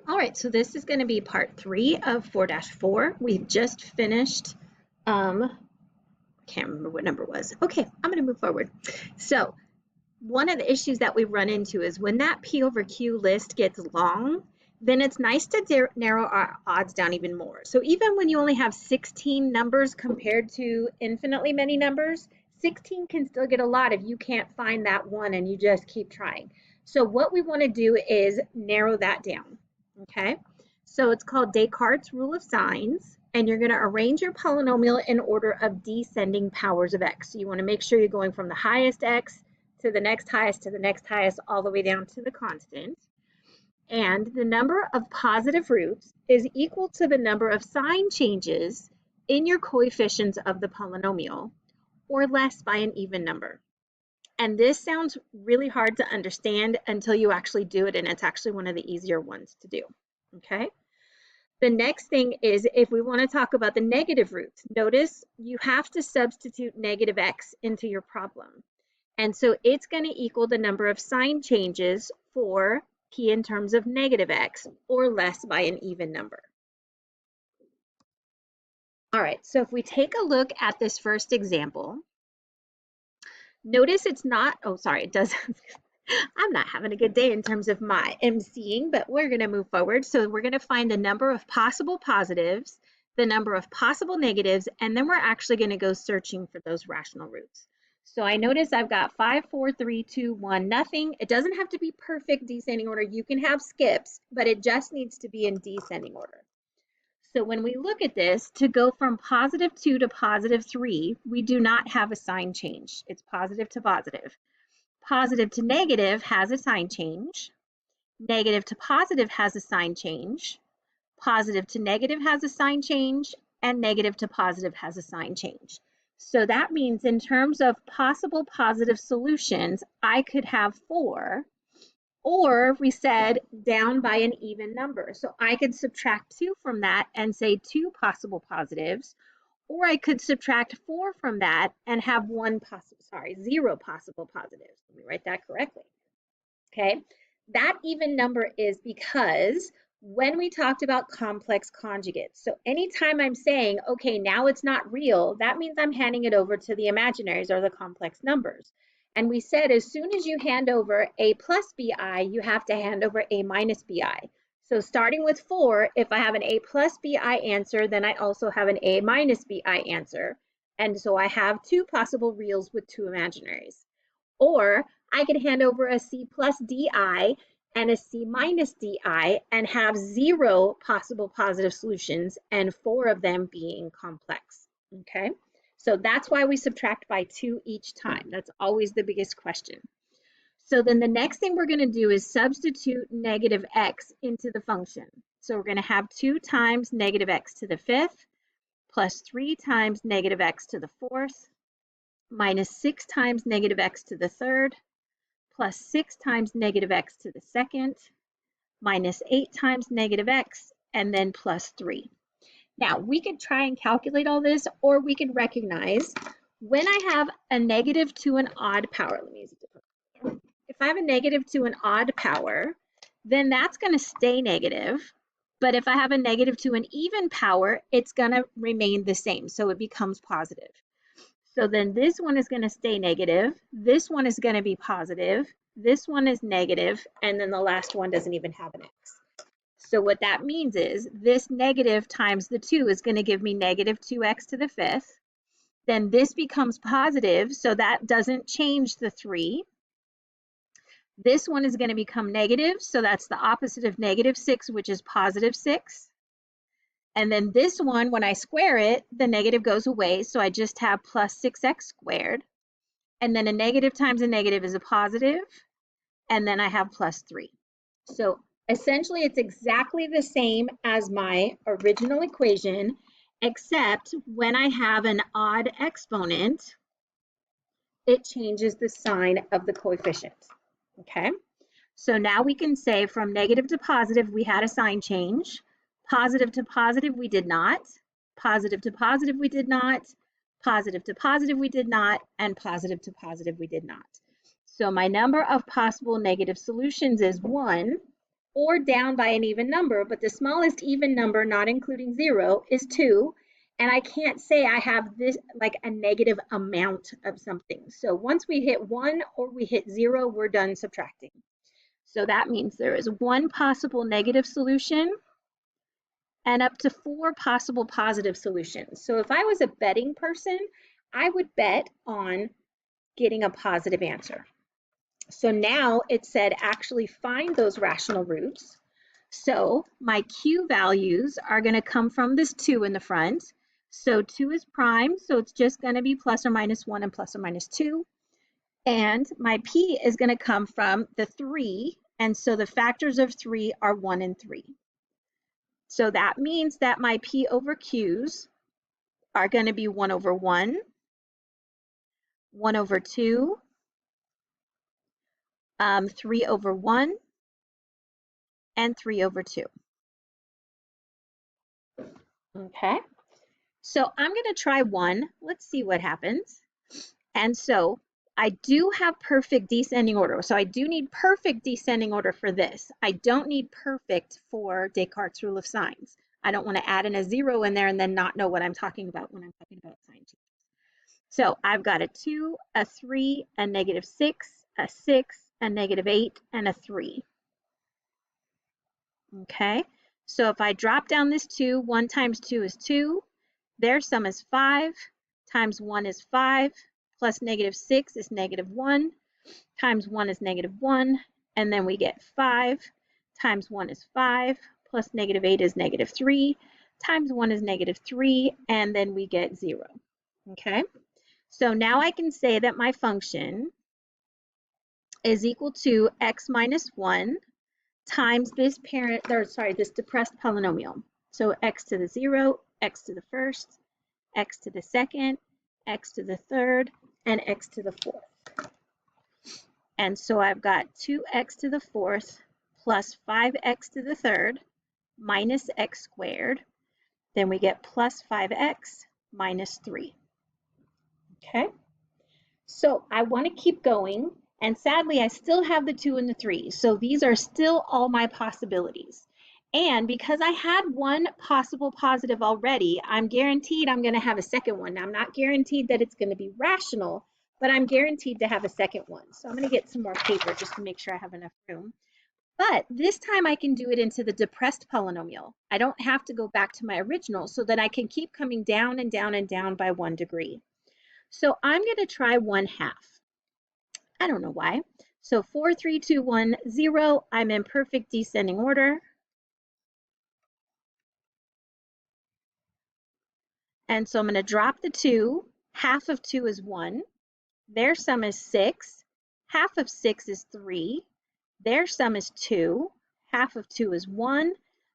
All right, so this is going to be part 3 of 4-4. We've just finished, I can't remember what number it was. Okay, I'm going to move forward. So one of the issues that we run into is when that P over Q list gets long, then it's nice to narrow our odds down even more. So even when you only have 16 numbers compared to infinitely many numbers, 16 can still get a lot if you can't find that one and you just keep trying. So what we want to do is narrow that down. Okay, so it's called Descartes' rule of signs, and you're going to arrange your polynomial in order of descending powers of x. So you want to make sure you're going from the highest x to the next highest to the next highest all the way down to the constant. And the number of positive roots is equal to the number of sign changes in your coefficients of the polynomial, or less by an even number. And this sounds really hard to understand until you actually do it, and it's actually one of the easier ones to do, okay? The next thing is if we want to talk about the negative roots, notice you have to substitute negative x into your problem. And so it's going to equal the number of sign changes for p in terms of negative x, or less by an even number. All right, so if we take a look at this first example, notice it's not, oh, sorry, it does. I'm not having a good day in terms of my emceeing, but we're going to move forward. So we're going to find the number of possible positives, the number of possible negatives, and then we're actually going to go searching for those rational roots. So I notice I've got 5, 4, 3, 2, 1, nothing. It doesn't have to be perfect descending order. You can have skips, but it just needs to be in descending order. So when we look at this, to go from positive 2 to positive 3, we do not have a sign change. It's positive to positive. Positive to negative has a sign change. Negative to positive has a sign change. Positive to negative has a sign change. And negative to positive has a sign change. So that means in terms of possible positive solutions, I could have 4, or we said down by an even number. So I could subtract 2 from that and say 2 possible positives, or I could subtract 4 from that and have 0 possible positives. Let me write that correctly. Okay, that even number is because when we talked about complex conjugates, so anytime I'm saying, okay, now it's not real, that means I'm handing it over to the imaginaries or the complex numbers. And we said as soon as you hand over a plus bi, you have to hand over a minus bi. So starting with 4, if I have an a plus bi answer, then I also have an a minus bi answer. And so I have 2 possible reals with 2 imaginaries. Or I could hand over a C plus DI and a C minus DI and have 0 possible positive solutions and 4 of them being complex, okay? So that's why we subtract by 2 each time. That's always the biggest question. So then the next thing we're gonna do is substitute negative x into the function. So we're gonna have 2 times negative x to the 5th plus 3 times negative x to the 4th minus 6 times negative x to the 3rd plus 6 times negative x to the 2nd minus 8 times negative x and then plus 3. Now we could try and calculate all this, or we could recognize when I have a negative to an odd power, let me use a different color. If I have a negative to an odd power, then that's going to stay negative. But if I have a negative to an even power, it's going to remain the same. So it becomes positive. So then this one is going to stay negative. This one is going to be positive. This one is negative. And then the last one doesn't even have an x. So what that means is this negative times the 2 is going to give me negative 2x to the 5th. Then this becomes positive, so that doesn't change the 3. This one is going to become negative, so that's the opposite of negative 6, which is positive 6. And then this one, when I square it, the negative goes away, so I just have plus 6x squared. And then a negative times a negative is a positive, and then I have plus 3. So essentially, it's exactly the same as my original equation, except when I have an odd exponent, it changes the sign of the coefficient, okay? So now we can say from negative to positive, we had a sign change. Positive to positive, we did not. Positive to positive, we did not. Positive to positive, we did not. And positive to positive, we did not. So my number of possible negative solutions is 1. or down by an even number, but the smallest even number, not including 0, is 2. And I can't say I have this like a negative amount of something. So once we hit 1 or we hit 0, we're done subtracting. So that means there is one possible negative solution and up to 4 possible positive solutions. So if I was a betting person, I would bet on getting a positive answer. So now it said actually find those rational roots. So my Q values are going to come from this 2 in the front. So 2 is prime, so it's just going to be plus or minus 1 and plus or minus 2. And my P is going to come from the 3, and so the factors of 3 are 1 and 3. So that means that my P over Q's are going to be 1 over 1, 1 over 2, 3 over 1, and 3 over 2. Okay, so I'm going to try 1. Let's see what happens. And so I do have perfect descending order. So I do need perfect descending order for this. I don't need perfect for Descartes' rule of signs. I don't want to add in a 0 in there and then not know what I'm talking about when I'm talking about sign changes. So I've got a 2, a 3, a negative 6, a 6, a negative 8, and a 3. Okay, so if I drop down this 2, 1 times 2 is 2. Their sum is 5, times 1 is 5, plus negative 6 is negative 1, times 1 is negative 1, and then we get 5, times 1 is 5, plus negative 8 is negative 3, times 1 is negative 3, and then we get 0. Okay, so now I can say that my function is equal to x minus 1 times this this depressed polynomial. So x to the 0, x to the first, x to the second, x to the third, and x to the fourth. And so I've got 2x to the fourth plus 5x to the third minus x squared. Then we get plus 5x minus 3. Okay, so I want to keep going. And sadly, I still have the 2 and the 3. So these are still all my possibilities. And because I had one possible positive already, I'm guaranteed I'm going to have a second one. Now, I'm not guaranteed that it's going to be rational, but I'm guaranteed to have a second one. So I'm going to get some more paper just to make sure I have enough room. But this time I can do it into the depressed polynomial. I don't have to go back to my original so that I can keep coming down and down and down by 1 degree. So I'm going to try 1/2. I don't know why. So 4, 3, 2, 1, 0. I'm in perfect descending order. And so I'm going to drop the 2. Half of 2 is 1. Their sum is 6. Half of 6 is 3. Their sum is 2. Half of 2 is 1.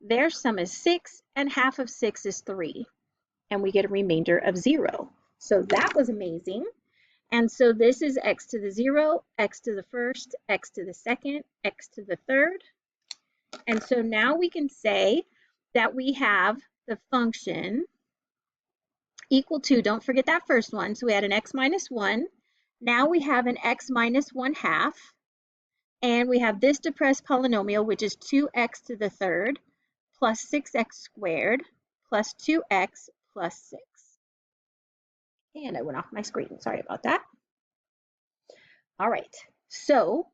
Their sum is 6. And half of 6 is 3. And we get a remainder of 0. So that was amazing. And so this is x to the 0, x to the first, x to the second, x to the third. And so now we can say that we have the function equal to, don't forget that first one, so we had an x minus 1. Now we have an x minus 1/2. And we have this depressed polynomial, which is 2x to the third plus 6x squared plus 2x plus 6. And I went off my screen. Sorry about that. All right, so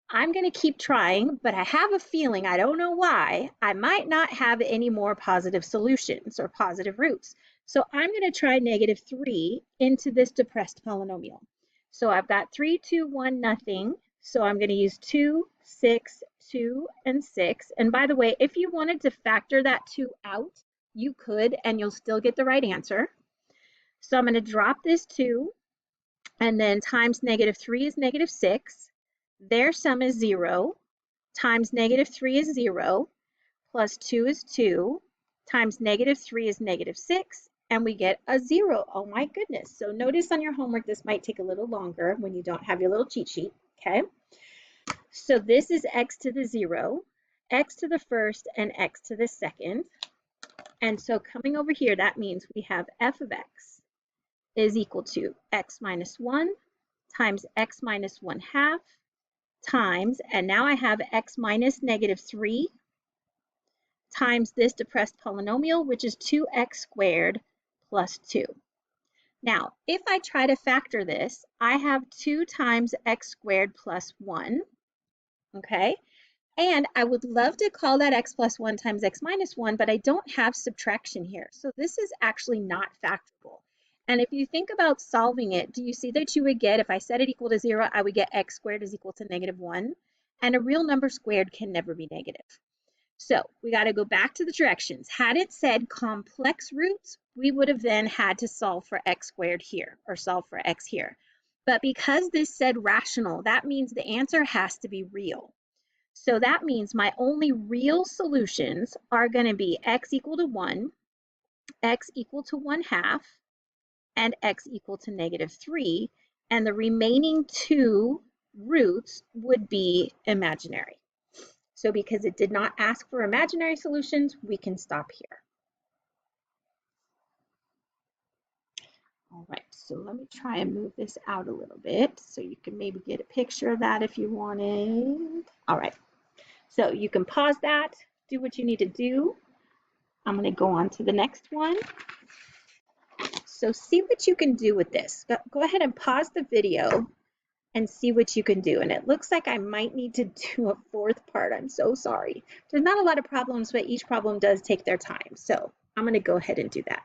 I'm going to keep trying, but I have a feeling, I don't know why, I might not have any more positive solutions or positive roots. So I'm going to try negative 3 into this depressed polynomial. So I've got 3, 2, 1, nothing. So I'm going to use 2, 6, 2, and 6. And by the way, if you wanted to factor that 2 out, you could, and you'll still get the right answer. So I'm going to drop this 2, and then times negative 3 is negative 6. Their sum is 0, times negative 3 is 0, plus 2 is 2, times negative 3 is negative 6, and we get a 0. Oh my goodness. So notice on your homework, this might take a little longer when you don't have your little cheat sheet, okay? So this is x to the 0, x to the first, and x to the second. And so coming over here, that means we have f of x is equal to x minus 1 times x minus 1/2 times, and now I have x minus negative 3 times this depressed polynomial, which is 2x squared plus 2. Now, if I try to factor this, I have 2 times x squared plus 1, okay? And I would love to call that x plus 1 times x minus 1, but I don't have subtraction here. So this is actually not factorable. And if you think about solving it, do you see that you would get, if I set it equal to 0, I would get x squared is equal to negative 1. And a real number squared can never be negative. So we got to go back to the directions. Had it said complex roots, we would have then had to solve for x squared here, or solve for x here. But because this said rational, that means the answer has to be real. So that means my only real solutions are going to be x equal to 1, x equal to 1/2, and x equal to negative 3. And the remaining 2 roots would be imaginary. So because it did not ask for imaginary solutions, we can stop here. All right, so let me try and move this out a little bit so you can maybe get a picture of that if you wanted. All right, so you can pause that, do what you need to do. I'm going to go on to the next one. So see what you can do with this. Go ahead and pause the video and see what you can do. And it looks like I might need to do a 4th part. I'm so sorry. There's not a lot of problems, but each problem does take their time. So I'm going to go ahead and do that.